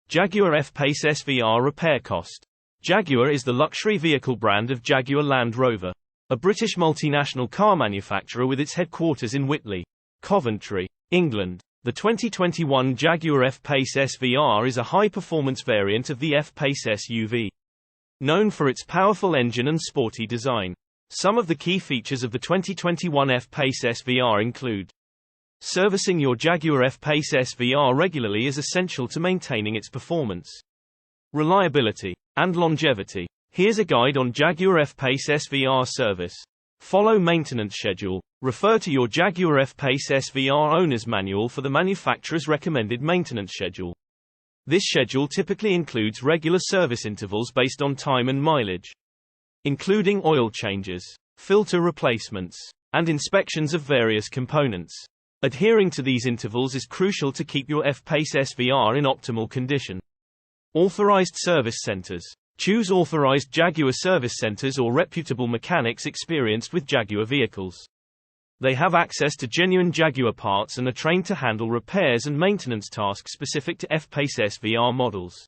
Jaguar F-Pace SVR repair cost. Jaguar is the luxury vehicle brand of Jaguar Land Rover, a British multinational car manufacturer with its headquarters in Whitley, Coventry, England. The 2021 Jaguar F-Pace SVR is a high-performance variant of the F-Pace SUV. Known for its powerful engine and sporty design. Some of the key features of the 2021 F-Pace SVR include: servicing your Jaguar F-Pace SVR regularly is essential to maintaining its performance, reliability, and longevity. Here's a guide on Jaguar F-Pace SVR service. Follow maintenance schedule. Refer to your Jaguar F-Pace SVR owner's manual for the manufacturer's recommended maintenance schedule. This schedule typically includes regular service intervals based on time and mileage, including oil changes, filter replacements, and inspections of various components. Adhering to these intervals is crucial to keep your F-Pace SVR in optimal condition. Authorized service centers. Choose authorized Jaguar service centers or reputable mechanics experienced with Jaguar vehicles. They have access to genuine Jaguar parts and are trained to handle repairs and maintenance tasks specific to F-Pace SVR models.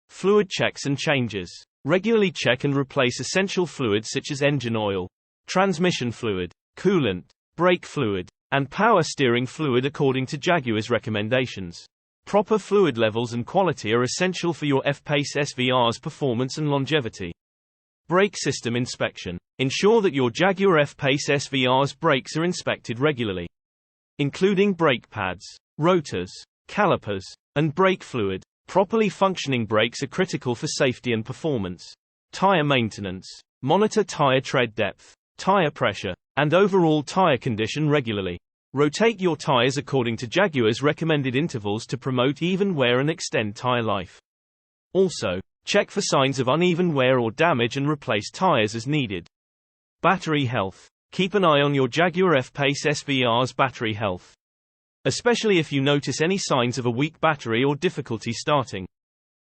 Fluid checks and changes. Regularly check and replace essential fluids such as engine oil, transmission fluid, coolant, brake fluid, and power steering fluid according to Jaguar's recommendations. Proper fluid levels and quality are essential for your F-Pace SVR's performance and longevity. Brake system inspection. Ensure that your Jaguar F-Pace SVR's brakes are inspected regularly, including brake pads, rotors, calipers, and brake fluid. Properly functioning brakes are critical for safety and performance. Tire maintenance. Monitor tire tread depth, tire pressure, and overall tire condition regularly. Rotate your tires according to Jaguar's recommended intervals to promote even wear and extend tire life. Also, check for signs of uneven wear or damage and replace tires as needed. Battery health. Keep an eye on your Jaguar F-Pace SVR's battery health, especially if you notice any signs of a weak battery or difficulty starting.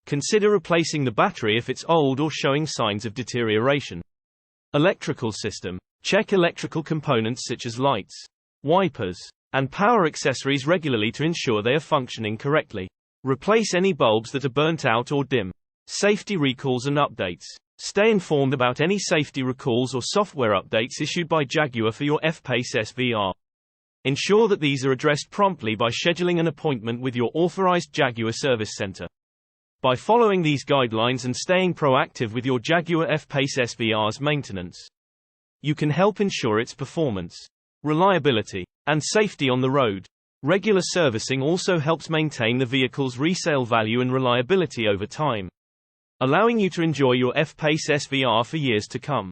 Consider replacing the battery if it's old or showing signs of deterioration. Electrical system. Check electrical components such as lights, wipers, and power accessories regularly to ensure they are functioning correctly. Replace any bulbs that are burnt out or dim. Safety recalls and updates. Stay informed about any safety recalls or software updates issued by Jaguar for your F-Pace SVR. Ensure that these are addressed promptly by scheduling an appointment with your authorized Jaguar service center. By following these guidelines and staying proactive with your Jaguar F-Pace SVR's maintenance, you can help ensure its performance, reliability, and safety on the road. Regular servicing also helps maintain the vehicle's resale value and reliability over time, allowing you to enjoy your F-Pace SVR for years to come.